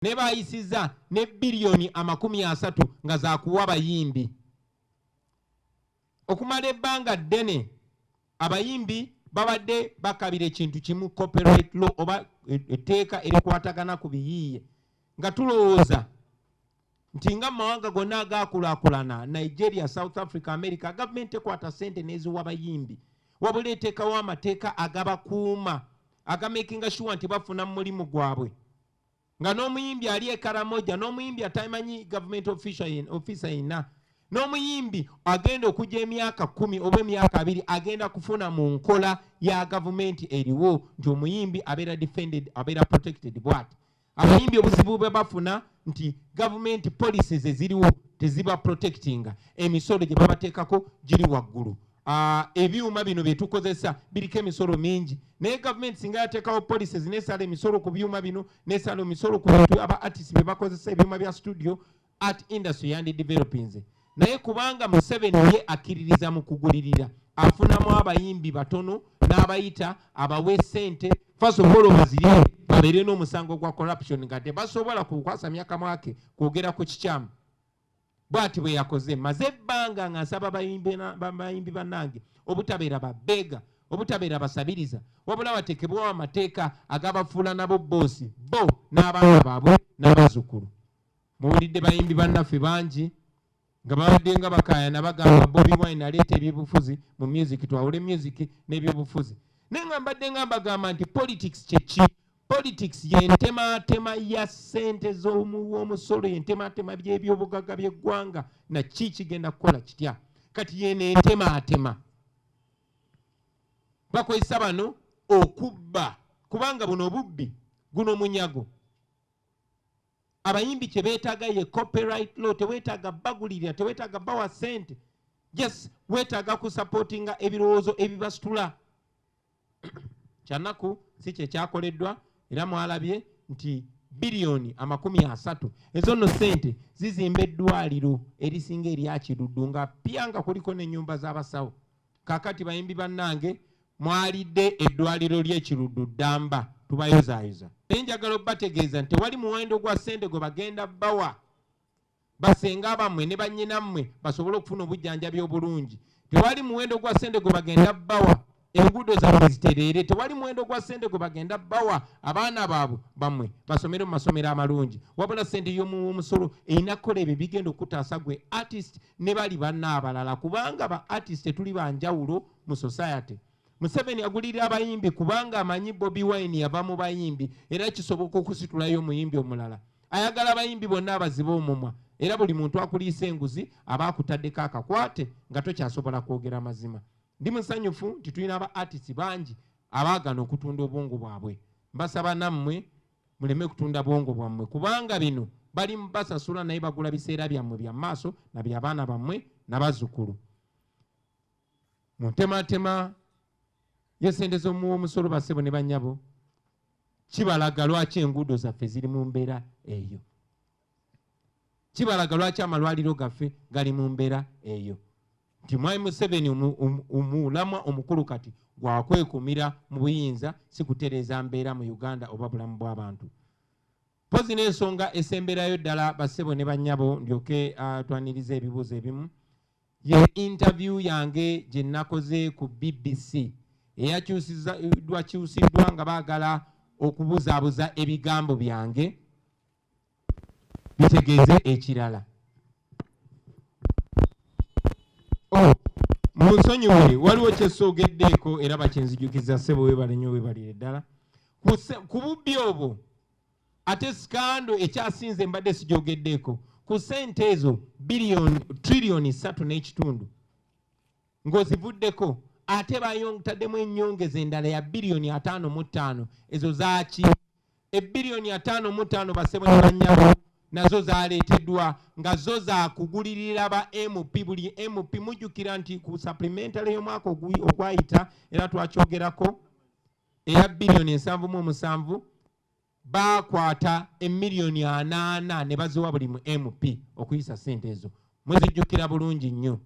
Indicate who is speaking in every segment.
Speaker 1: ne bayisiza ne biliyoni 30 nga za kuwa abayimbi. Okumala ebbanga ddene abayimbi babadde bakabira ekintu kimu, copyright law oba etteeka erikwatagana ku biyiiye, nga tulowooza nti nga mawanga gonna agaakulaakulana Nigeria, South Africa, America, gavumenti ekwata ssente n'eziwa abayimbi, wabula eteekawo amateeka agabakuuma agamakinga sure nti bafuna mu mulimu gwabwe, nga n'omuyimbi ali e Karamoja, n'omuyimbi atamanyi government officer yenna, n'omuyimbi agenda okujja emyaka 10 oba emyaka 2 agenda kufuna mu nkola ya gavumenti eriwo nti omuyimbi abeera defended, abeera protected. Bwati abayimbi obuzibu bwe bafuna nti gavumenti policies eziriwo teziba protectinga, emisolo gye babateekako giri waggulu. Ebyuma bino bye tukozesa biriko emisolo mingi, naye gavumenti singa yateekawo policies n'esala emisolo ku byuma bino, n'esala emisolo ku bintu aba artists bye bakozesa ebyuma bya studio, art industry yandi developing. Naye kubanga Museveni ye akkiririza mu kugulirira, afunamu abayimbi batono n'abayita abawe ssente, first of all bazirye babeere n'omusango gwa corruption nga tebasobola kukwasamya kamwake kwogera ku kikyamu. Bwati bwe yakoze, maze ebbanga nga nsaba bayimbi bannange obutabeera babbeega, obutabeera basabiriza, wabula bateekebwawo amateeka agabafuula nabo boosi bo n'abaana baabwe n'abazzukulu. Muwulidde bayimbi bannaffe bangi nga babadde nga bakaayana bagamba Bobi Wine aleeta ebyobufuzi mu music, twawule music n'ebyobufuzi. Naye nga mbadde nga mbagamba nti politics kyeki? Politics y'entematema ya ssente z'omusolo, y'entematema by'ebyobugagga by'eggwanga, na ki kigenda kukola kitya? Kati yeno entematema bakozesa bano okubba, kubanga buno obubbi, guno munyago. Abayimbi kye beetaaga ye copyright law, teweetaaga bagulirira, teweetaaga bawa ssente, just weetaaga kusupportinga ebirowoozo ebibasitula. Kyanaku si kye kyakoleddwa, era mwalabye nti biliyoni 30 ezo nno ssente zizimba eddwaliro erisinga erya Kiruddu, nga pyanga kuliko n'ennyumba z'abasawo. Kaakati bayimbi bannange mwalidde eddwaliro ly'Ekiruddu ddamba, tubayozaayoza. Naye njagala obbategeeza nti tewali muwendo gwa ssente gwe bagenda bawa basenga bammwe ne bannyinammwe basobole okufuna obujjanjabi obulungi. Tewali muwendo gwa ssente gwe bagenda bawa enguudo zaabwe zitereere. Tewali muwendo gwa ssente gwe bagenda bawa abaana baabwe bammwe basomere mu masomero amalungi, wabula ssente y'omusolo erina kukola ebyo bigenda okutaasa gwe artist ne bali banna abalala, kubanga ba artist tuli banjawulo mu society. Museveni agulirira abayimbi kubanga amanyi Bobi Wine yava mu bayimbi, era kisoboka okusitulayo omuyimbi omulala. Ayagala abayimbi bonna abazibe omumwa, era buli muntu akuliisa enguzi aba akutaddeko akakwate nga tokyasobola kwogera mazima. Ndi musanyufu nti tulina aba artists bangi abaagana okutunda obwongo bwabwe. Mbasaba nammwe muleme kutunda bwongo bwammwe, kubanga bino bali mbasasula naye bagula biseera byammwe bya maaso na by'abaana bammwe n'abazzukulu. Muntematema yesente z'omusolo bassebo ne bannyabo, kibalaga lwaki enguudo zaffe ziri mu mbeera eyo. Kibalaga lwaki amalwaliro gaffe gali mu mbeera eyo. Nti Mwami Museveni omulamwa omukulu kati gwakwekumira mu buyinza, si kutereeza mbeera mu Uganda oba bulamu bw'abantu. Pozi n'ensonga esemberayo ddala bassebo ne bannyabo ndyoke twaniriza ebibuuzo ebimu, ye interview yange gye nakoze ku BBC eyakyusiddwa nga baagala okubuzaabuza ebigambo byange bitegeeze ekirala. Munsonyiwe, waliwo kyesoogeddeko era bakyenzijukiza ssebo weebale nnyo weebalire ddala ku bubbi obwo. Ate sikando ekyasinze mbadde sijogeddeko ku ssente ezo triliyoni 3.5 ng'ozivuddeko, ate taddemu ennyongeza endala ya biliyoni 5.5. Ezo zaaki? Ebiliyoni 5.5 bassebo ne bannyabo nazo zaleeteddwa nga zo zaakugulirira ba MP. Buli MP mujjukira nti ku supplementary y'omwaka ogwayita era twakyogerako eya biliyoni 7.7 bakwata emiliyoni 8 ne baziwa buli mu MP okuyisa ssente ezo. Mwezijjukira bulungi nnyo.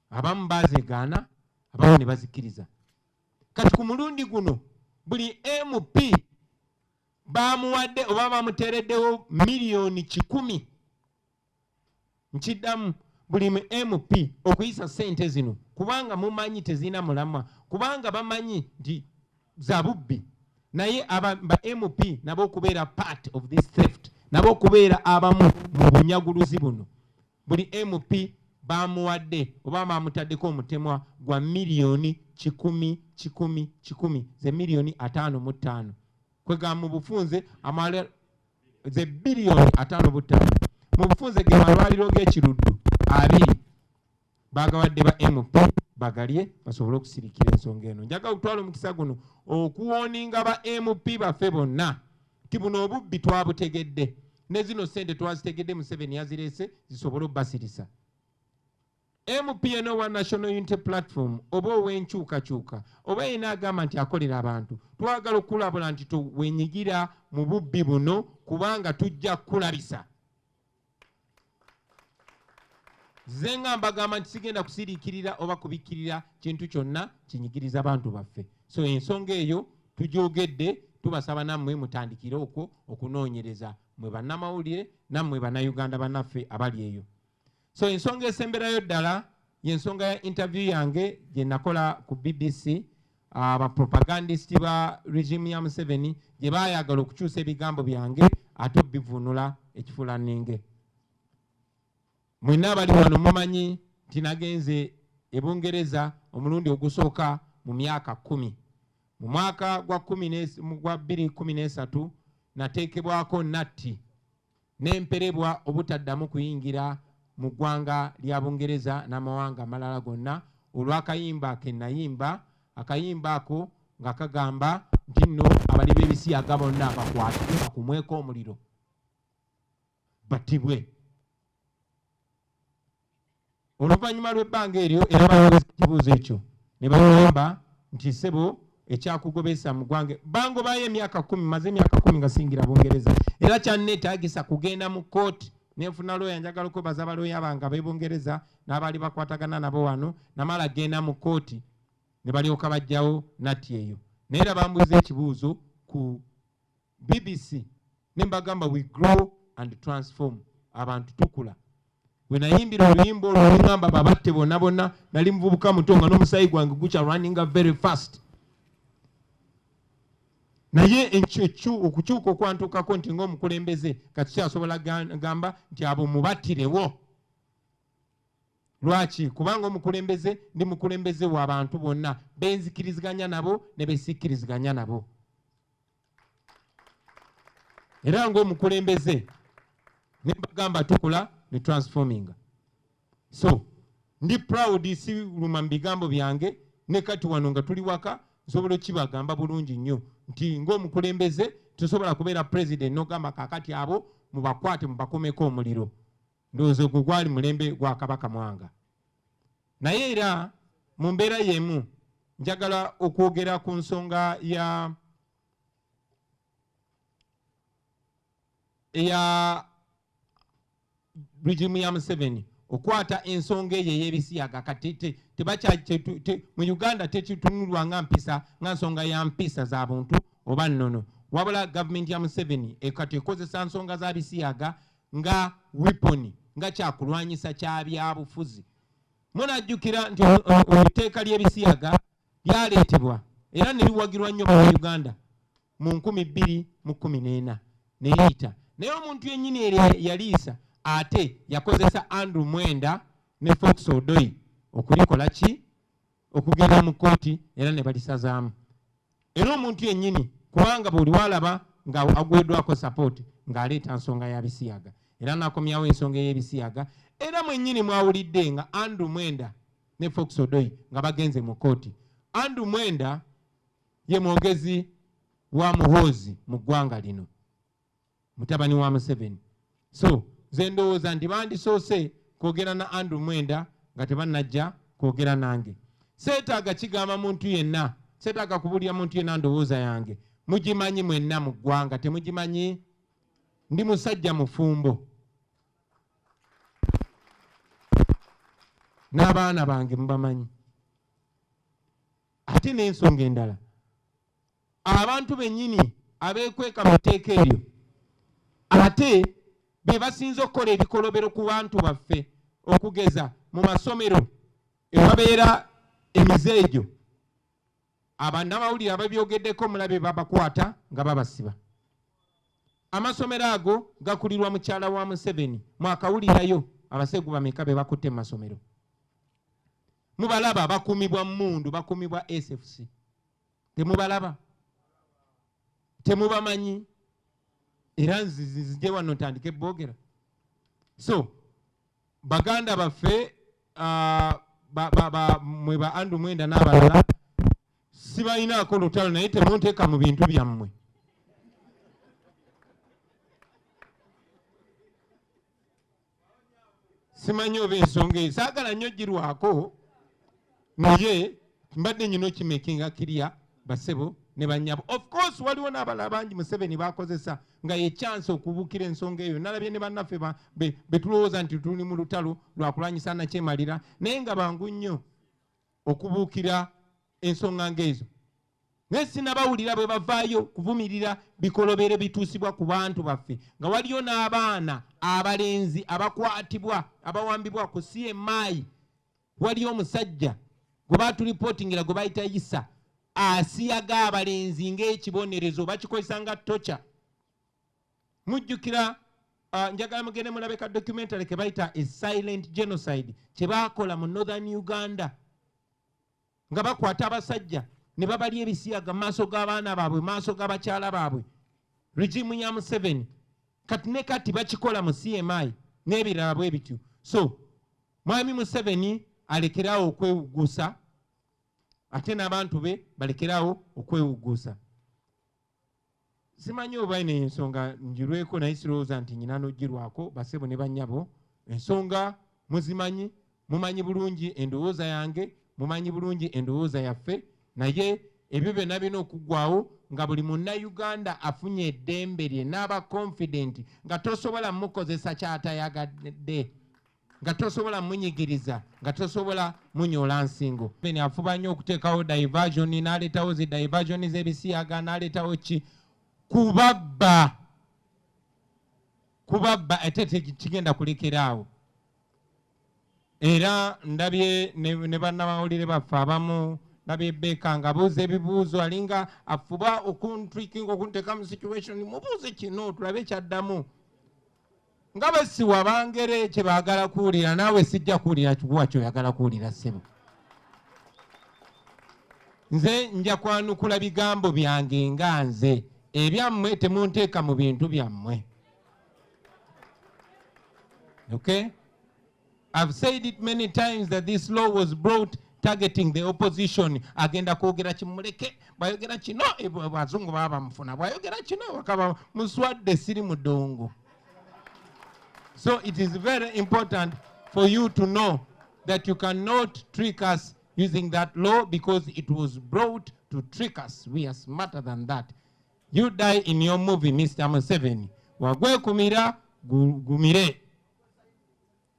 Speaker 1: Abamu bazegaana, abamu ne bazikiriza. Kati ku mulundi guno buli MP bamuwadde oba bamuteereddewo miliyoni 100 nkiddamu buli MP okuyisa ssente zino kubanga mumanyi tezina mulamwa kubanga bamanyi nti za bubbi naye ba MP nabo okubeera part of this theft nabo okubeera abamu mu bunyaguluzi buno buli MP bamuwadde oba bamutaddeko omutemwa gwa miliyoni 10 ze miliyoni 55 kwega mu bufunze amala ze biliyoni 55 mu bufunze ge malwaliro g'ekiruddu 2 bagawadde ba MP bagalye basobole okusirikira ensonga eno. Njagala okutwala omukisa guno okuwoninga ba MP baffe bonna ti buno obubbi twabutegedde ne zino ssente twazitegedde Museveni yazireese zisobole obbasirisa. MP eno wa National Unity Platform oba ow'enkyukakyuka oba yena agamba nti akolera abantu twagala okulabula nti tuwenyigira mu bubbi buno kubanga tujja kukulabisa. Ze nga mbagamba nti sigenda kusiriikirira oba kubikkirira kintu kyonna kinyigiriza abantu baffe. So ensonga eyo tugyogedde tubasaba nammwe mutandikire okwo okunoonyereza mwe bannamawulire nammwe bannayuganda bannaffe abali eyo. So ensonga esemberayo ddala y'ensonga ya interview yange gye nakola ku BBC abapropagandist ba regime ya Museveni gye baayagala okukyusa ebigambo byange ate obivunula ekifuulannenge. Mwenna abali wano mumanyi nti nagenze e Bungereza omulundi ogusooka mu myaka 10. Mu mwaka gwa 2013 nateekebwako natti n'emperebwa obutaddamu kuyingira mu ggwanga lya Bungereza n'amawanga amalala gonna olw'akayimba ke nayimba akayimba ako nga kagamba nti nno abali b'ebisiyaga bonna bakwatibwe bakumweko omuliro battibwe. Oluvannyuma lw'ebbanga eryo era bayogereza ekibuuzo ekyo ne bagamba nti ssebo ekyakugobesa mu ggwanga bangobayo emyaka 10 maze emyaka 10 nga singira Bungereza era kyanneetaagisa kugenda mu kooti nenfuna looya njagala okwebaza abalooya bange ab'Ebungereza n'abaali bakwatagana nabo wano namala genda mu kooti ne balyoka bajjawo natti eyo naye era bambuuza ekibuuzo ku BBC ne mbagamba we grow and transform abantu tukula. Bwe nayimbira oluyimba olwo olungamba babatte bonna bonna nali muvubuka muto nga n'omusayi gwange gukya running very fast naye okukyuka okwantukako nti ng'omukulembeze kati kyasobola gamba nti abo mubattirewo. Lwaki? Kubanga omukulembeze ndi mukulembeze w'abantu bonna benzikiriziganya nabo ne besikkiriziganya nabo era ng'omukulembeze ne mbagamba tukula ne transforming. So ndi proud si luma mu bigambo byange ne kati wano nga tuli waka nsobola okibagamba bulungi nnyo nti ng'omukulembeze tusobola kubeera president n'ogamba kaakati abo mubakwate mubakomeko omuliro. Ndowooza ogwo gwali mulembe gwa Kabaka Mwanga. Naye era mu mbeera y'emu njagala okwogera ku nsonga ya regime ya Museveni okwata ensonga eyo ey'ebisiyaga kati mu Uganda tekitunulwa nga mpisa nga nsonga ya mpisa za buntu oba nnono wabula gavumenti ya Museveni ekati ekozesa nsonga za bisiyaga nga weapon nga kyakulwanyisa kya byabufuzi. Munajjukira nti etteeka ly'ebisiyaga lyaleetebwa era ne liwagirwa nnyo mu Uganda mu 2014 ne liita naye omuntu yennyini yaliisa ate yakozesa Andrew Mwenda ne Fox Odoi okulikola ki okugenda mu kooti era ne balisazaamu. Era omuntu yennyini kubanga buli walaba nga agweddwako support ng'aleeta nsonga ya bisiyaga era nakomyawo ensonga y'ebisiyaga era mwennyini mwawulidde nga Andrew Mwenda ne Fox Odoi nga bagenze mu kooti. Andrew Mwenda ye mwogezi wa muhoozi mu ggwanga lino mutabani wa Museveni. So ze ndowooza nti bandisoose kwogera na Andrew Mwenda nga tebannajja kwogera nange. Seetaaga kigamba muntu yenna, seetaaga kubulya muntu yenna ndowooza yange. Mugimanyi mwenna mu ggwanga, temugimanyi? Ndi musajja mufumbo n'abaana bange mubamanyi. Ate n'ensonga endala abantu bennyini abeekweka mu tteeka eryo ate be basinze okukola ebikolobero ku bantu baffe okugeza mu masomero ewabeera emize egyo abannamawulire ababyogeddeko mulabe babakwata nga babasiba. Amasomero ago gakulirwa mukyala wa Museveni. Mwakawulirayo abasegu bameka be bakutte mu masomero. Mubalaba bakumibwa Mmundu, bakumibwa SFC. Temubalaba? Temubamanyi? Era nzije wano ntandike boogera. So baganda baffe mwe ba Andrew Mwenda n'abalala sibalinaako lutalo naye temunteeka mu bintu byammwe. Simanyi oba ensonga eyo saagala nnyo girwako naye mbadde nyina okimekinga kiriya basebo ne bannyabo. Of course waliwo n'abalala bangi Museveni bakozesa nga ye chance okubuukira ensonga eyo. Nalabye ne bannaffe betulowooza nti tuli mu lutalo lwakulwanyisa nakyemalira naye nga bangu nnyo okubuukira ensonga ng'ezo. Naye sinabawulira bwe bavaayo kuvumirira bikolobero bituusibwa ku bantu baffe nga waliyo n'abaana abalenzi abakwatibwa abawambibwa ku CMI. Waliyo omusajja gwe baatulipootingira gwe bayita Isa asiyaga abalenzi ng'ekibonerezo bakikozesa nga tocha. Mujjukira njagala mugende mulabe ka documentary ke bayita A Silent Genocide kye baakola mu Northern Uganda nga bakwata abasajja ne babali ebisiyaga maaso g'abaana baabwe maaso g'abakyala baabwe. Regimu ya Museveni kati ne kati bakikola mu CMI n'ebirala bwe bityo. So Mwami Museveni alekerawo okwewugusa ate n'abantu be balekerawo okwewugusa. Simanyi oba ine ensonga njirweko naye sirowooza nti nyina n'ogirwako basebo ne bannyabo. Ensonga muzimanyi, mumanyi bulungi endowooza yange, mumanyi bulungi endowooza yaffe, naye ebyo byonna birina okuggwawo nga buli Munnayuganda afunye eddembe lye n'aba confident nga tosobola mukozesa kyatayagadde, nga tosobola munyigiriza, nga tosobola munyoola nsingo. Beni afuba nnyo okuteekawo diversion, n'aleetawo zi diversion z'ebisiyaga, n'aleetawo ki kubabba ate kigenda kulekeraawo. Era ndabye ne bannamawulire baffe abamu ndabye Beka nga buuza ebibuuzo alinga afuba okuntwikinga okunteeka mu situation mubuuze kino tulabe kyaddamu. Nga basiwa bangere kye baagala kuwulira naawe sijja kuwulira kikuwa kyoyagala kuwulira ssebo. Nze nja kwanukula bigambo byange nga nze. Ebyammwe temunteeka mu bintu byammwe. Okay? I've said it many times that this law was brought targeting the opposition. Agenda kwogera kimuleke bayogera kino abazungu baba mufuna bayogera kino wakaba muswadde siri mudongo. So it is very important for you to know that you cannot trick us using that law because it was brought to trick us. We are smarter than that. You die in your movie, Mr. Museveni. Wagwe kumira gumire.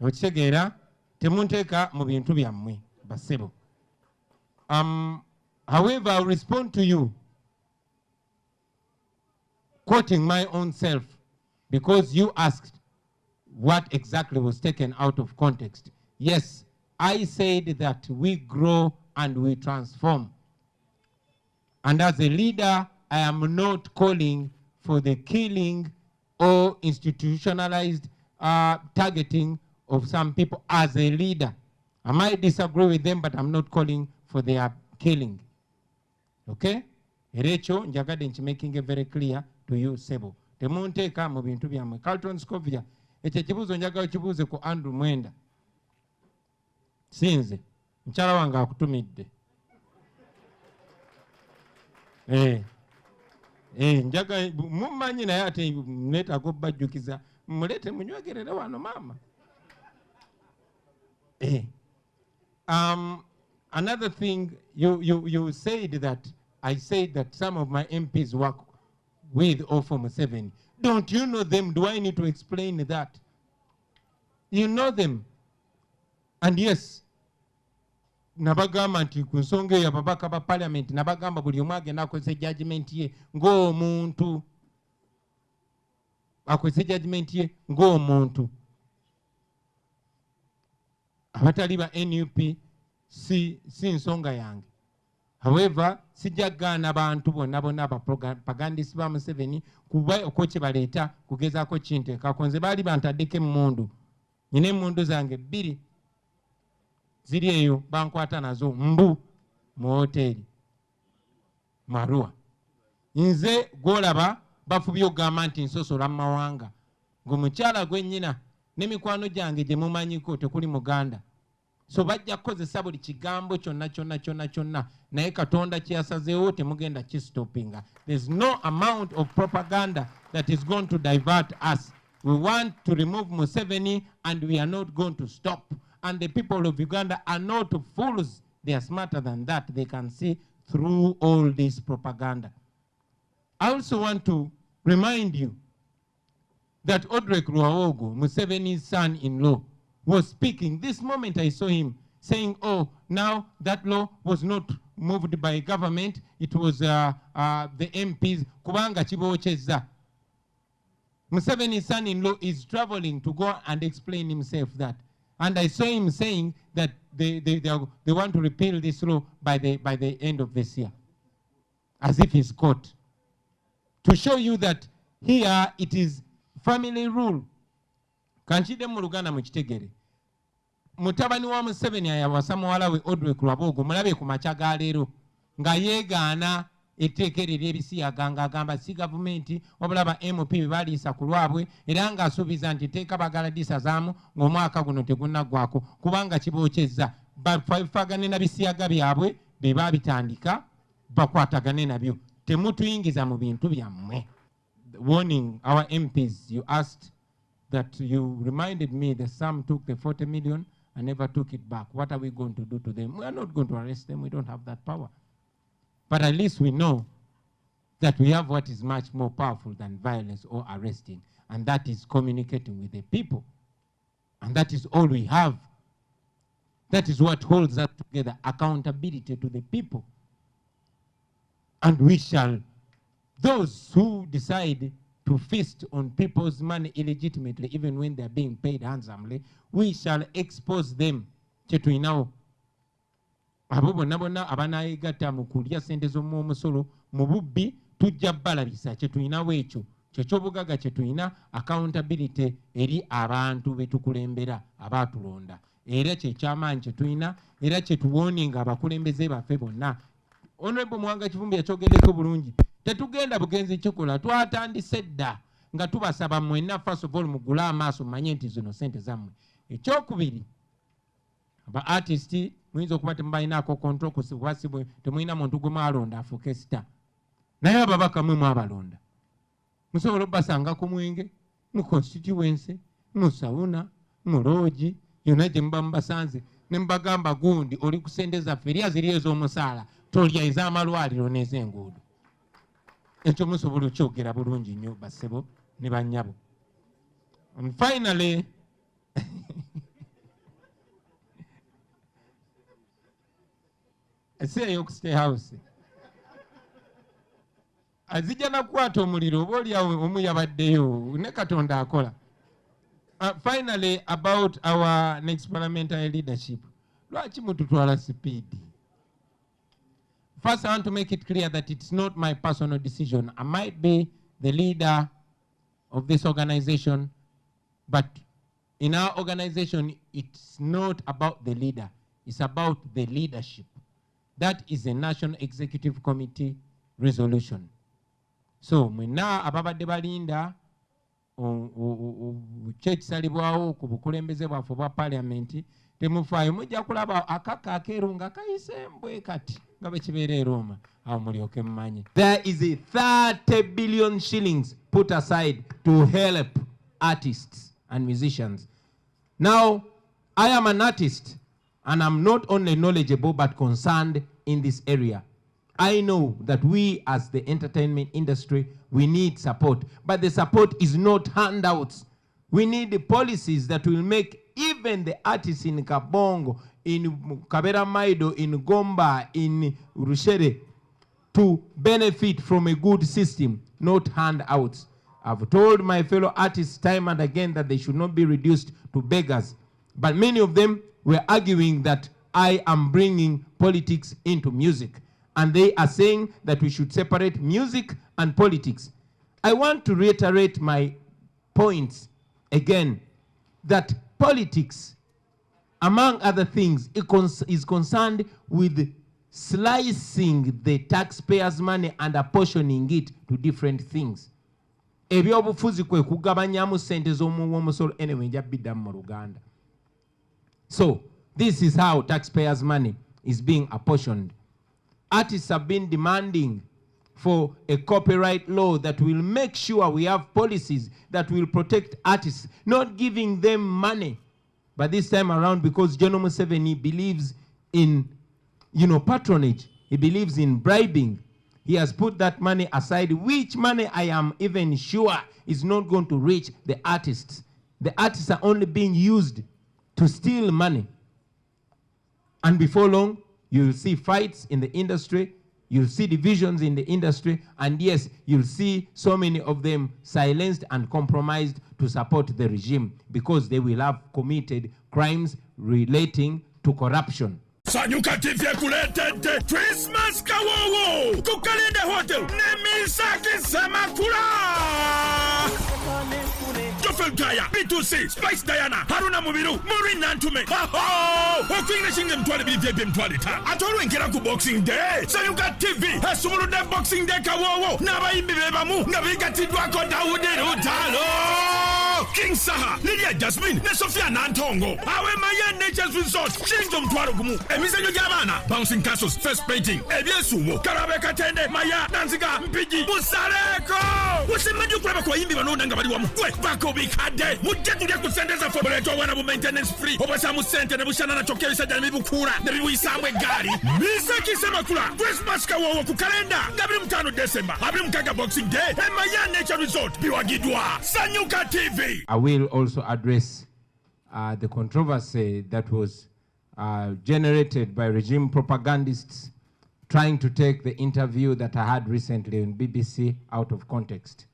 Speaker 1: Okitegeera temunteeka mu bintu byammwe basebo. However, I'll respond to you quoting my own self because you asked what exactly was taken out of context. Yes, I said that we grow and we transform. And as a leader, I am not calling for the killing or institutionalized targeting of some people as a leader. I might disagree with them, but I'm not calling for their killing. Okay? Erecho, njagadde nkimaking it very clear to you, Sebo. Temunteeka mu bintu byammwe. Carlton Scovia, ekyo ekibuuzo njagala kibuuze ku Andrew Mwenda. Sinze, mukyala wange akutumidde. Njaga mumanyi naye ate neetaaga obbajjukiza mulete munywegerere wano maama. Another thing, you said that I said that some of my MPs work with or for Museveni. Don't you know them? Do I need to explain that? You know them. And yes, nabagamba nti ku nsonga eyo ababaka ba parliament nabagamba buli omu agenda akozesa judgment ye ng'omuntu, akozesa judgment ye ng'omuntu. Abatali ba NUP si nsonga yange. However, sijja gaana bantu bonna abapagandisi ba Museveni kuba okwo kye baleeta kugezaako kinteekako. Nze baali bantaddeko emmundu, nyina emmundu zange 2 ziri eyo bankwata nazo mbu mu hoteeri Marua. Nze gwolaba bafubye okugamba nti nsosola mu mawanga, ng'omukyala gwennyina n'emikwano gyange gye mumanyiko tekuli Muganda. So bajja kukozesa buli kigambo kyonna naye Katonda kye yasazeewo temugenda kistopinga. There's no amount of propaganda that is going to divert us. We want to remove Museveni and we are not going to stop. And the people of Uganda are not fools. They are smarter than that. They can see through all this propaganda. I also want to remind you that Odrek Ruaogo, Museveni's son-in-law, was speaking. This moment I saw him saying, oh, now that law was not moved by government, it was the MPs. Kubanga chibocheza. Museveni's son-in-law is traveling to go and explain himself that. And I saw him saying that they want to repeal this law by the end of this year, as if he's caught. To show you that here it is family rule. Kanchide mu Luganda mukitegere. Mutabani wa Museveni ayawasa muwala we Odrek Ruabogo mulabe ku makya ga leero nga yeegaana etteeka eryo ery'ebisiyaga ng'agamba si gavumenti wabula ba MP baliisa ku lwabwe era ng'asuubiza nti etteeka bagala disazaamu ng'omwaka guno tegunnaggwako kubanga kibokyezza bafagane na bisiyaga byabwe be baabitandika bakwatagane nabyo temutuyingiza mu bintu byammwe. Warning our MPs, you asked that you reminded me that some took the 40 million and never took it back. What are we going to do to them? We are not going to arrest them. We don't have that power. But at least we know that we have what is much more powerful than violence or arresting, and that is communicating with the people. And that is all we have. That is what holds us together, accountability to the people. And we shall, those who decide to feast on people's money illegitimately, even when they are being paid handsomely, we shall expose them. Chetuinao. Abo bonna bonna abanayigatta mu kulya ssente z'omusolo mu bubbi tujja balabisa kyetulinawo ekyo kyekyobugaga kyetulina accountability eri abantu betukulembera abaatulonda era kyekyamaanyi kyetulina era kyetuwoninga abakulembeze baffe bonna. Honorable Mwanga Kivumbi yakyogeddeko bulungi. Tetugenda bugenzi kikola twatandise dda nga tubasaba mwenna first of all mugule amaaso manye nti zino ssente zammwe. Ekyokubiri, aba artisti muyinza okuba temubalinaako control kusibwasibwe temulina muntu gwe mwalonda afuuke sita. Naye ababaka mwe mwabalonda musobola obbasanga ku Mwenge, mu constituency, mu Sawuna, mu Loogi, yonna gye muba mubasanze ne mubagamba gundi oli ku ssente zaffe erya ziri ez'omusaala tolya ez'amalwaliro n'ez'enguudo. Ekyo musobola okyogera bulungi nnyo bassebo ne bannyabo. And finally, ese yo ku State House azijja nakukwata omuliro oba oliawo omu yabaddeyo ne Katonda akola. Finally, about our next parliamentary leadership, lwaki mututwala speed? First, I want to make it clear that it's not my personal decision. I might be the leader of this organization, but in our organization, it's not about the leader. It's about the leadership. That is a National Executive Committee resolution. So, mwena ababadde balinda kyekisalibwawo ku bukulembeze bwaffe bwa parliament, temufaayo mujja kulaba akaka akeeru nga kayisembwe kati nga bwe kibeera e Roma. Awo mulyoke mumanye. There is a 30 billion shillings put aside to help artists and musicians. Now, I am an artist and I'm not only knowledgeable but concerned in this area. I know that we as the entertainment industry, we need support, but the support is not handouts. We need the policies that will make even the artists in Kabongo, in Kabera Maido, in Gomba, in Rushere, to benefit from a good system, not handouts. I've told my fellow artists time and again that they should not be reduced to beggars. But many of them were arguing that I am bringing politics into music. And they are saying that we should separate music and politics. I want to reiterate my points again, that politics, among other things, is concerned with slicing the taxpayers' money and apportioning it to different things. Ebyobufuzi kwe kugabanyamu sente z'omuwoomusolo anyway nja biddamu mu Luganda. So this is how taxpayers' money is being apportioned. Artists have been demanding for a copyright law that will make sure we have policies that will protect artists, not giving them money. But this time around, because General Museveni believes in, patronage, he believes in bribing, he has put that money aside, which money I am even sure is not going to reach the artists. The artists are only being used to steal money. And before long, you'll see fights in the industry, you'll see divisions in the industry, and yes, you'll see so many of them silenced and compromised to support the regime because they will have committed crimes relating to corruption.
Speaker 2: Sanyuka TV kuletete Christmas kawowo kukalinde hotel nemisaki semakula Jofel Gaya, B2C, Spice Diana, Haruna Mubiru, Maureen Nantume. Ha-ho! Okwinga shinge mtwale bidebe mtwale ta. Atolu ngera ku Boxing Day. Sanyuka TV, hasumuru de Boxing Day kawowo. Nabaimbi bebamu, nabigatidwa ko Dawudi Rutalo. King Saha, Lydia Jasmine, ne Sophia Nantongo. Awe Maya Nature's Resort, Shingo mtwalo gumu. Emisenyo jamana, Bouncing Castles, First Painting, Ebyesumo, Karabe Katende, Maya, Nanziga, Mpiji, Musareko. Usimanju kuraba kwa imbi banona ngabali wa mkwe. Bako bikade, mujetu ya kusendeza for Boleto wana bu maintenance free. Obasa musente ne bushana na chokeri sa jani bukura. Ne bibu isamwe gari. Misa kisema kula, Christmas kawowo kukalenda. Gabri mtano December, abri mkaga Boxing Day. Maya Nature Resort, biwagidwa. Sanyuka TV.
Speaker 1: I will also address the controversy that was generated by regime propagandists trying to take the interview that I had recently on BBC out of context.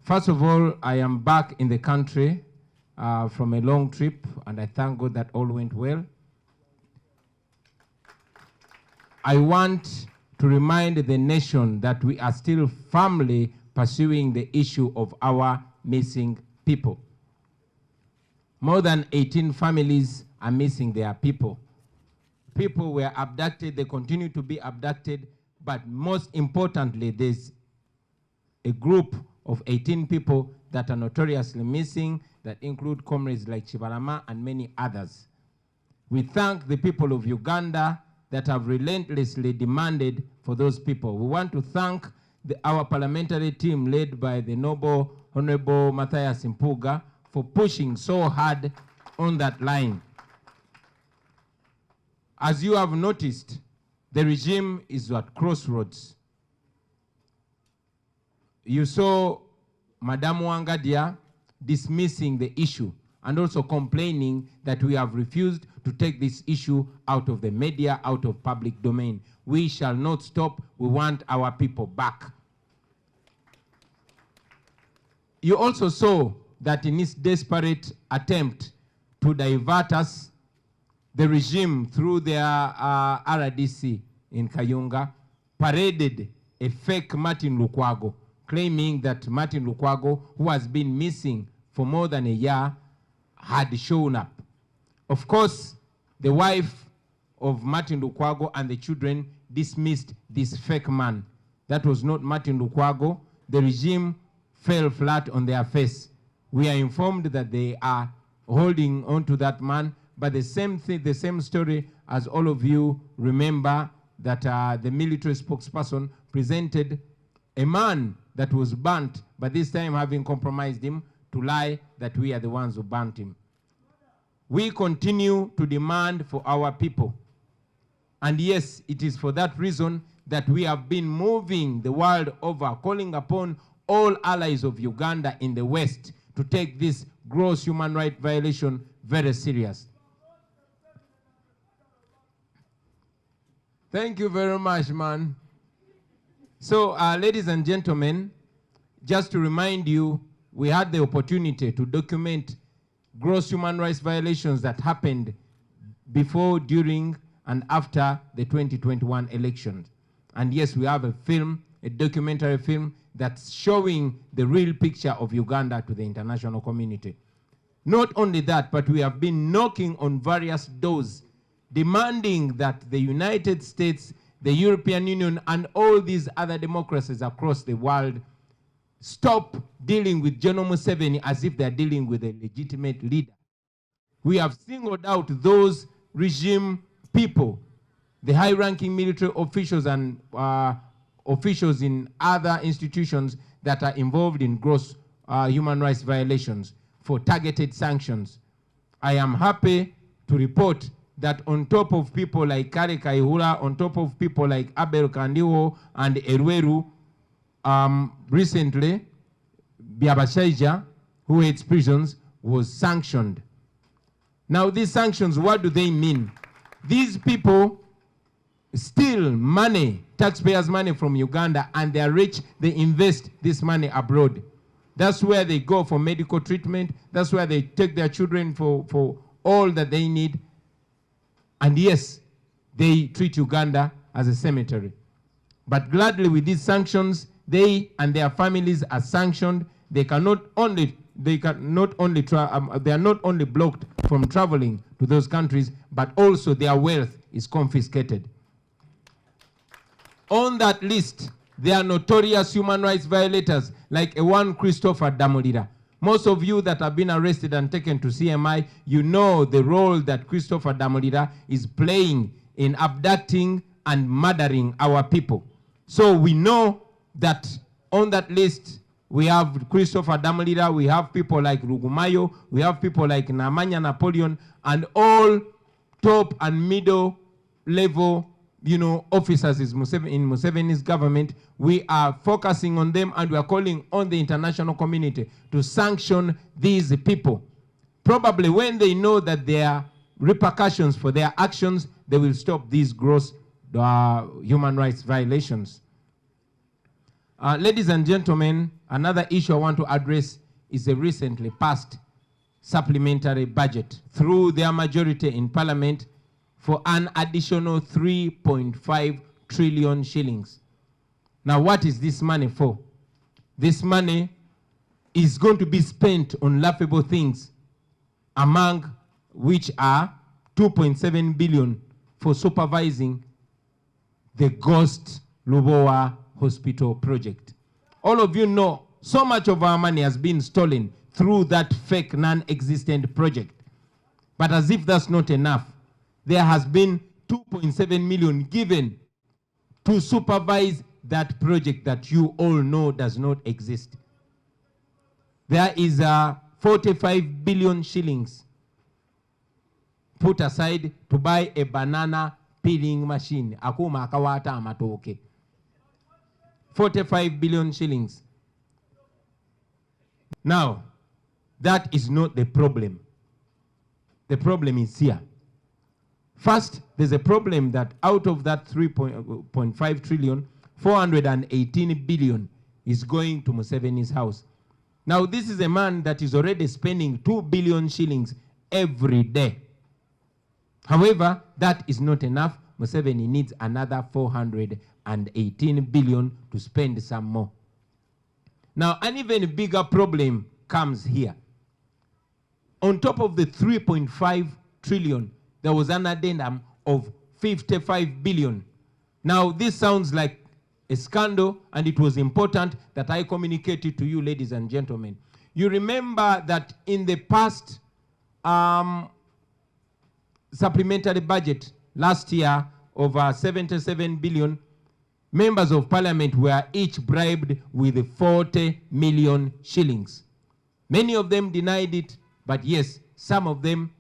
Speaker 1: First of all, I am back in the country from a long trip, and I thank God that all went well. I want to remind the nation that we are still firmly pursuing the issue of our missing people. More than 18 families are missing their people. People were abducted, they continue to be abducted, but most importantly, there's a group of 18 people that are notoriously missing, that include comrades like Chibalama and many others. We thank the people of Uganda that have relentlessly demanded for those people. We want to thank our parliamentary team led by the noble Honorable Matthias Mpuga for pushing so hard on that line. As you have noticed, the regime is at crossroads. You saw Madam Wangadia dismissing the issue and also complaining that we have refused to take this issue out of the media, out of public domain. We shall not stop. We want our people back. You also saw that in its desperate attempt to divert us, the regime, through their RDC in Kayunga, paraded a fake Martin Lukwago, claiming that Martin Lukwago, who has been missing for more than a year, had shown up. Of course, the wife of Martin Lukwago and the children dismissed this fake man. That was not Martin Lukwago. The regime fell flat on their face. We are informed that they are holding on to that man, but the same thing, the same story, as all of you remember, that the military spokesperson presented a man that was burnt, but this time having compromised him to lie that we are the ones who burnt him. We continue to demand for our people. And yes, it is for that reason that we have been moving the world over, calling upon all allies of Uganda in the West to take this gross human rights violation very serious. Thank you very much, man. So, ladies and gentlemen, just to remind you, we had the opportunity to document gross human rights violations that happened before, during, and after the 2021 elections. And yes, we have a film, a documentary film, that's showing the real picture of Uganda to the international community. Not only that, but we have been knocking on various doors, demanding that the United States, the European Union, and all these other democracies across the world stop dealing with General Museveni as if they're dealing with a legitimate leader. We have singled out those regime people, the high-ranking military officials and officials in other institutions that are involved in gross human rights violations for targeted sanctions. I am happy to report that on top of people like Kare Kaihura, on top of people like Abel Kandiho and Erweru, recently, Biabashaija, who hates prisons, was sanctioned. Now, these sanctions, what do they mean? These people steal money, taxpayers' money from Uganda, and they are rich, they invest this money abroad. That's where they go for medical treatment. That's where they take their children for all that they need. And yes, they treat Uganda as a cemetery. But gladly with these sanctions, they and their families are sanctioned. They are not only blocked from traveling to those countries, but also their wealth is confiscated. On that list, there are notorious human rights violators like a one Christopher Damulira. Most of you that have been arrested and taken to CMI, you know the role that Christopher Damulira is playing in abducting and murdering our people. So we know that on that list, we have Christopher Damulira, we have people like Rugumayo, we have people like Namanya Napoleon, and all top and middle level officers in Museveni's government. We are focusing on them, and we are calling on the international community to sanction these people. Probably when they know that there are repercussions for their actions, they will stop these gross human rights violations. Ladies and gentlemen, another issue I want to address is the recently passed supplementary budget through their majority in Parliament for an additional 3.5 trillion shillings. Now, what is this money for? This money is going to be spent on laughable things, among which are 2.7 billion for supervising the Ghost Lubowa Hospital project. All of you know so much of our money has been stolen through that fake non-existent project. But as if that's not enough, there has been 2.7 million given to supervise that project that you all know does not exist. There is 45 billion shillings put aside to buy a banana peeling machine. Akuma akawata amatoke. 45 billion shillings. Now, that is not the problem. The problem is here. First, there's a problem that out of that 3.5 trillion, 418 billion is going to Museveni's house. Now, this is a man that is already spending 2 billion shillings every day. However, that is not enough. Museveni needs another 418 billion to spend some more. Now, an even bigger problem comes here. On top of the 3.5 trillion, there was an addendum of 55 billion. Now, this sounds like a scandal, and it was important that I communicate it to you, ladies and gentlemen. You remember that in the past supplementary budget last year of 77 billion, members of parliament were each bribed with 40 million shillings. Many of them denied it, but yes, some of them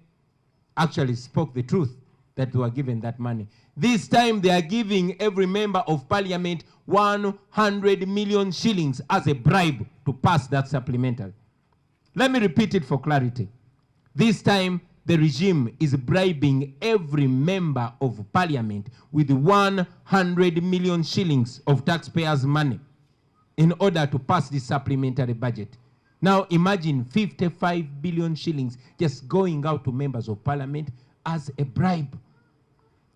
Speaker 1: actually spoke the truth that they were given that money. This time they are giving every member of parliament 100 million shillings as a bribe to pass that supplementary. Let me repeat it for clarity. This time the regime is bribing every member of parliament with 100 million shillings of taxpayers' money in order to pass the supplementary budget. Now imagine 55 billion shillings just going out to members of parliament as a bribe.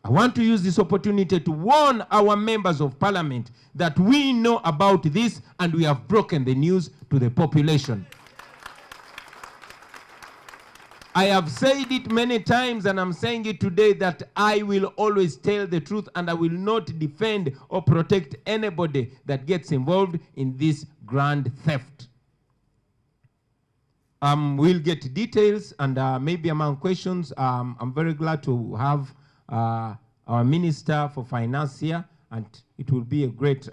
Speaker 1: I want to use this opportunity to warn our members of parliament that we know about this and we have broken the news to the population. I have said it many times and I'm saying it today that I will always tell the truth and I will not defend or protect anybody that gets involved in this grand theft. We'll get details and maybe among questions, I'm very glad to have our Minister for Finance here, and it will be a great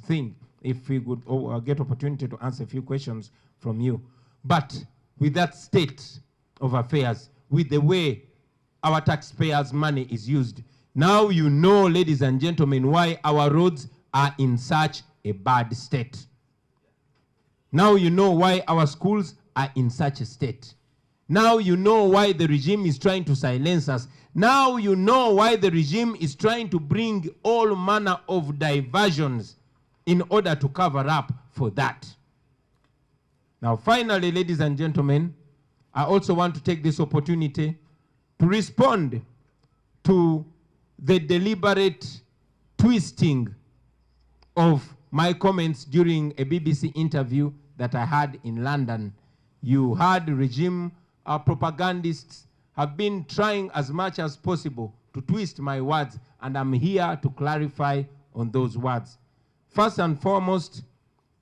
Speaker 1: thing if we could get opportunity to answer a few questions from you. But with that state of affairs, with the way our taxpayers' money is used, now you know, ladies and gentlemen, why our roads are in such a bad state. Now you know why our schools are in such a state. Now you know why the regime is trying to silence us. Now you know why the regime is trying to bring all manner of diversions in order to cover up for that. Now finally, ladies and gentlemen, I also want to take this opportunity to respond to the deliberate twisting of my comments during a BBC interview that I had in London. You heard regime propagandists have been trying as much as possible to twist my words, and I'm here to clarify on those words. First and foremost,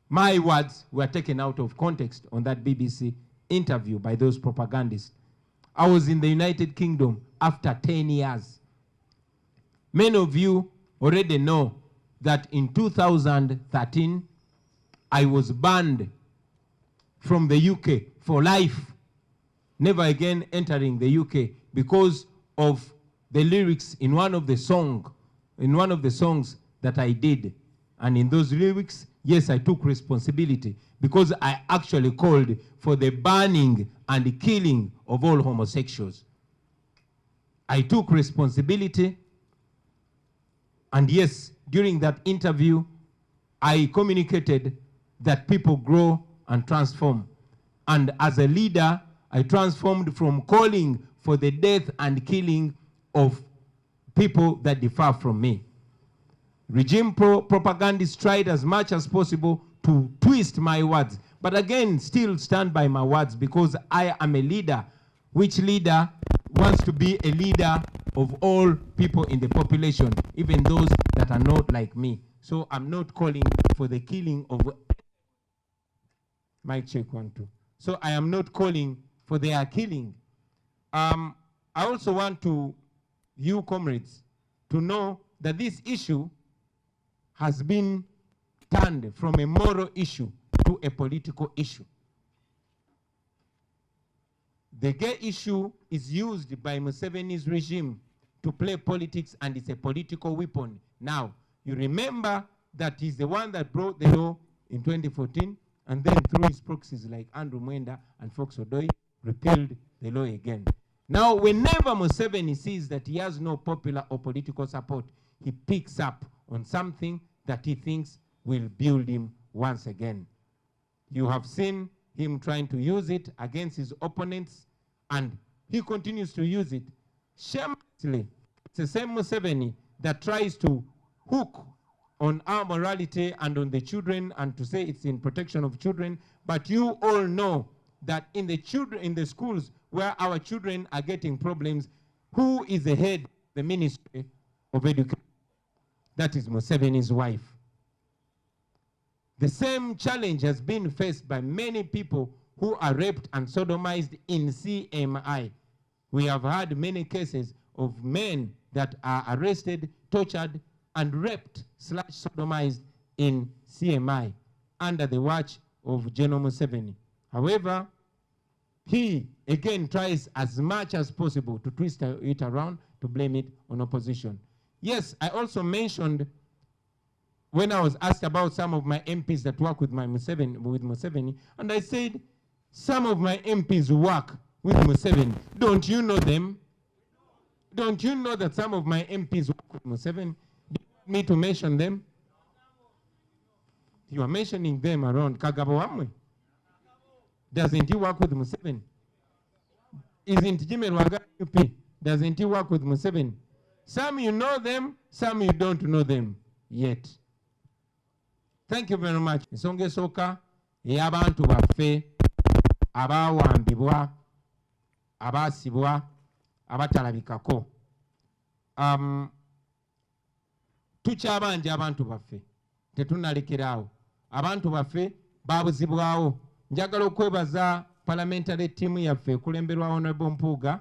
Speaker 1: my words were taken out of context on that BBC interview by those propagandists. I was in the United Kingdom after 10 years. Many of you already know that in 2013, I was banned from the UK for life, never again entering the UK because of the lyrics in one of the songs that I did. And in those lyrics, yes, I took responsibility because I actually called for the banning and the killing of all homosexuals. I took responsibility, and yes, during that interview, I communicated that people grow and transform. And as a leader, I transformed from calling for the death and killing of people that differ from me. Regime propagandists tried as much as possible to twist my words, but again, still stand by my words because I am a leader. Which leader wants to be a leader of all people in the population, even those that are not like me? So I'm not calling for the killing of... Mic check 1, 2. So I am not calling for their killing. I also want you comrades to know that this issue has been turned from a moral issue to a political issue. The gay issue is used by Museveni's regime to play politics, and it's a political weapon. Now, you remember that he's the one that brought the law in 2014, and then through his proxies like Andrew Mwenda and Fox Odoi, repealed the law again. Now, whenever Museveni sees that he has no popular or political support, he picks up on something that he thinks will build him once again. You have seen him trying to use it against his opponents, and he continues to use it shamelessly. It's the same Museveni that tries to hook on our morality and on the children and to say it's in protection of children, but you all know that in the schools where our children are getting problems, who is the head of the Ministry of Education? That is Museveni's wife. The same challenge has been faced by many people who are raped and sodomized in CMI. We have had many cases of men that are arrested, tortured, and raped / sodomized in CMI under the watch of General Museveni. However, he again tries as much as possible to twist it around to blame it on opposition. Yes, I also mentioned when I was asked about some of my MPs that work with Museveni, and I said some of my MPs work with Museveni. Don't you know them? Don't you know that some of my MPs work with Museveni? Do you want me to mention them? You are mentioning them around. Kagabo Amwe. Doesn't he work with Museveni? Isn't Jimmy Rwaga UP? Doesn't he work with Museveni? Some you know them, some you don't know them yet. Thank you very much. Ensonga esooka ey'abantu baffe abawambibwa, abaasibwa, abatalabikako. Tukyabanja abantu baffe. Tetunnalekeraawo. Abantu baffe baabuzibwawo. Njagala okwebaza parliamentary team yaffe ekulemberwa Honorable Mpuuga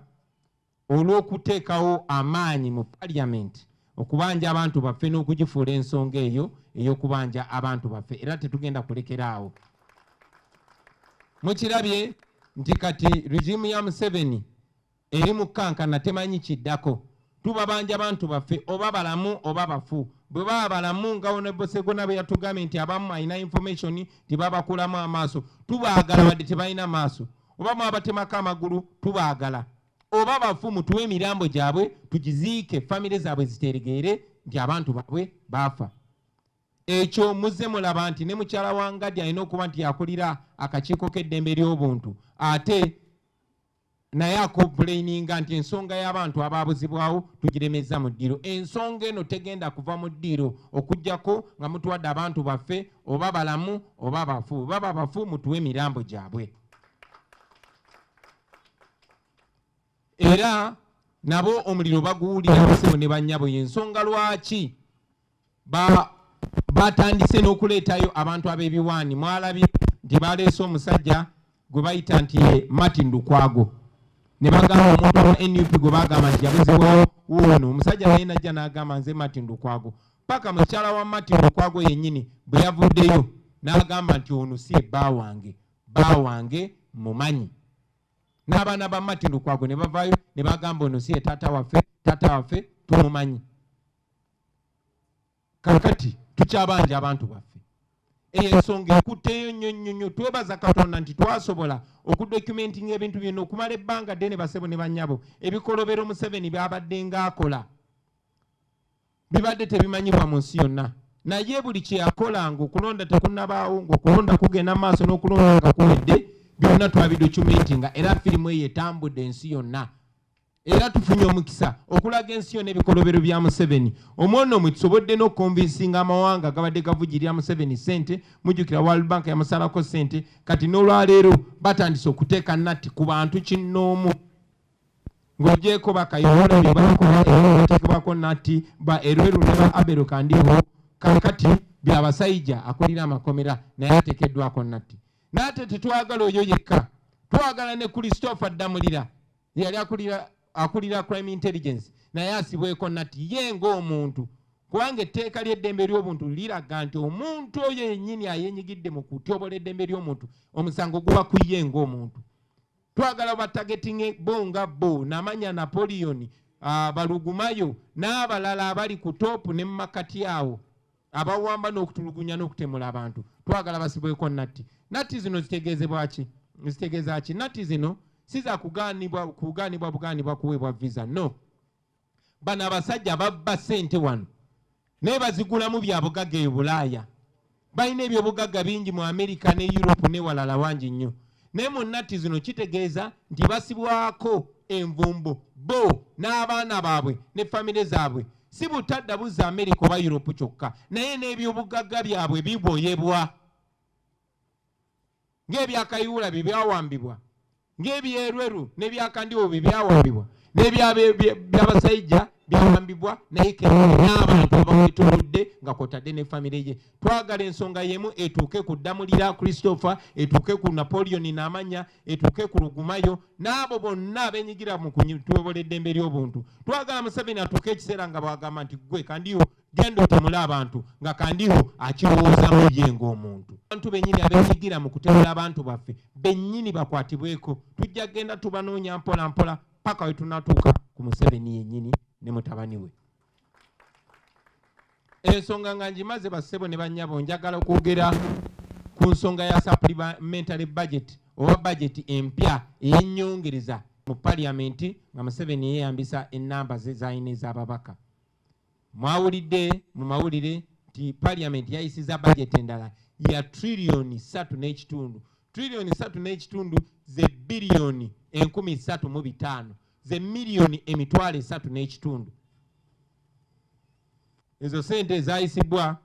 Speaker 1: olw'okuteekawo amaanyi mu parliament okubanja abantu baffe n'okugifuula ensonga eyo ey'okubanja abantu baffe, era tetugenda kulekeraawo. Mukirabye nti kati regime ya Museveni eri mu kankana temanyi kiddako. Tubabanja abantu baffe oba balamu oba bafu. Bwe baba balamu nga Honorable Segona bwe yatugambye nti abamu alina information tibabakulamu amaaso, tubaagala wadde tebalina maaso. Oba mwabatemako amagulu tubaagala. Oba bafu mutuwe emirambo gyabwe tugiziike, famire zaabwe ziteregeere nti abantu baabwe baafa. Ekyo muzze mulaba nti ne mukyala wa Ngadi alina okuba nti yakulira akakiiko k'eddembe ly'obuntu, ate naye akomplaininga nti ensonga y'abantu abaabuzibwawo tugiremeza mu ddiro. Ensonga eno tegenda kuva mu ddiro okuggyako nga mutuwadde abantu baffe oba balamu oba bafu. Baba bafu mutuwe emirambo gyabwe. Era nabo omuliro baguwulira basebo ne bannyabo. Y'ensonga lwaki batandise n'okuleetayo abantu ab'ebiwaani. Mwalabye nti baleese omusajja gwe bayita nti Martin Lukwago. Ne bagamba omuntu wa NUP gwe bagamba nti yabuzibwawo wuuno. Omusajja naye najja n'agamba nze Martin Lukwago. Paka mukyala wa Martin Lukwago yennyini bwe yavuddeyo n'agamba nti ono si bba wange, bba wange mumanyi. N'abaana ba Martin Lukwago ne bavaayo ne bagamba ono si taata waffe tumumanyi. Kakati tukyabanja abantu baffe. Ensonga ekutteeyo nnyo. Twebaza Katonda nti twasobola okudocumentinga ebintu byonna okumala ebbanga ddene basebo ne bannyabo. Ebikolobero Museveni byabadde ng'akola bibadde tebimanyibwa mu nsi yonna. Naye buli kye yakolanga okulonda tekunnabaawo, ng'okulonda kugenda maaso n'okulonda nga kuwedde, byonna twabidocumentinga era firimu eyo etambudde ensi yonna. Era tufunye omukisa okulaga ensi yonna ebikolobero bya Museveni. Omwono mwe tusobodde n'okukonvinsinga amawanga gabadde gavugirira Museveni ssente. Mujjukira World Bank yamusalako ssente. Kati n'olwaleero batandise okuteeka natti ku bantu kinnoomu. Ng'ogyeko bakayobola bye bateekebwako natti ba Erweru ne ba Abero Kandiho. Kakati byabasayija akulira amakomera naye ateekeddwako natti. N'ate tetwagala oyo yekka. Twagala ne Christopher Damulira yali akulira crime intelligence naye asibweko natti ye ng'omuntu. Kubanga etteeka ly'eddembe ly'obuntu liraga nti omuntu oyo yennyini ayenyigidde mu kutyobola eddembe ly'omuntu omusango guba ku ye ng'omuntu. Twagala batagetinge bonga bo n'amanya Napoleon, Balugumayo n'abalala abali ku toopu ne mu makati awo abawamba n'okutulugunya n'okutemula abantu. Twagala basibweko natti. Natti zino zitegeezebwa ki? Zitegeeza ki? Natti zino si za kugaanibwa kuweebwa visa. No. Bano abasajja babba ssente wano naye bazigulamu bya bugagga e Bulaaya. Balina ebyobugagga bingi mu Amerika ne Europe ne walala wangi nnyo. Naye mu natti zino kitegeeza nti basibwako envumbo bo n'abaana baabwe ne famire zaabwe. Si butadda buzza Amerika oba Europe kyokka, naye n'ebyobugagga byabwe biboyebwa. Ng'ebyakayuula bye byawambibwa, ng'ebyerweru n'ebyakandiwo bye byawambibwa, n'ebyabasajja byawambibwa, naye n'abantu abamwetoolodde nga kwotadde ne famire ye. Twagala ensonga yemu etuuke ku Damulira Christopher, etuuke ku Napoleon n'amanya, etuuke ku Lugumayo n'abo bonna abenyigira mu kutyobola eddembe ly'obuntu. Twagala Museveni atuuke ekiseera nga bwagamba nti gwe Kandiho genda otemule abantu nga Kandiho akirowoozamu ye ng'omuntu. Abantu bennyini abenyigira mu kutemula abantu baffe bennyini bakwatibweko. Tujja genda tubanoonya mpola mpola paka we tunatuuka ku Museveni yennyini ne mutabani we. Ensonga nga ngimaze bassebo ne bannyabo, njagala okwogera ku nsonga ya supplementary budget owa budget empya ey'ennyongereza mu parliament nga Museveni yeeyambisa ennamba ze z'ayina ez'ababaka. Mwawulidde mu mawulire nti parliament yayisiza budget endala ya trillion 3.5 trillion 3.5 ze billion 135 ze million emitwalo 3.5. Ezo sente zayisibwa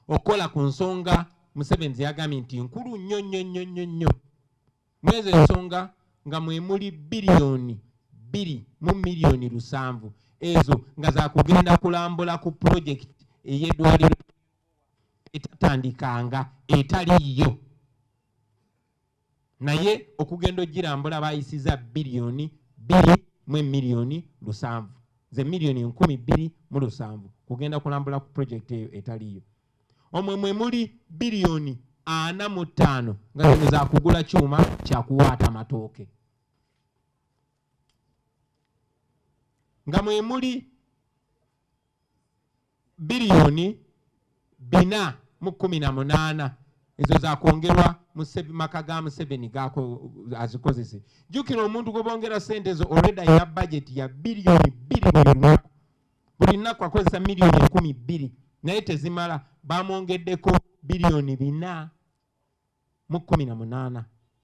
Speaker 1: okola ku nsonga Museveni yagambye nti nkulu nnyo mwezi ensonga nga mwemuli billion 2 mu million 7 ezo nga za kugenda kulambula ku project ey'eddwaliro etatandikanga etaliyo naye okugenda ogirambula bayisiza billion 2 mu million 7 ze million 12,700 kugenda kulambula ku project eyo etaliyo. Omwe mwe muli billion 45 nga zino za kugula kyuma kya kuwaata amatooke, nga mwe muli billion 418 ezo za kwongerwa maka ga Museveni gako azikozese. Jukira omuntu gwe bongera sente ezo already ya budget ya billion 2 buli nnaku akozesa million 12 naye tezimala bamwongeddeko billion 418.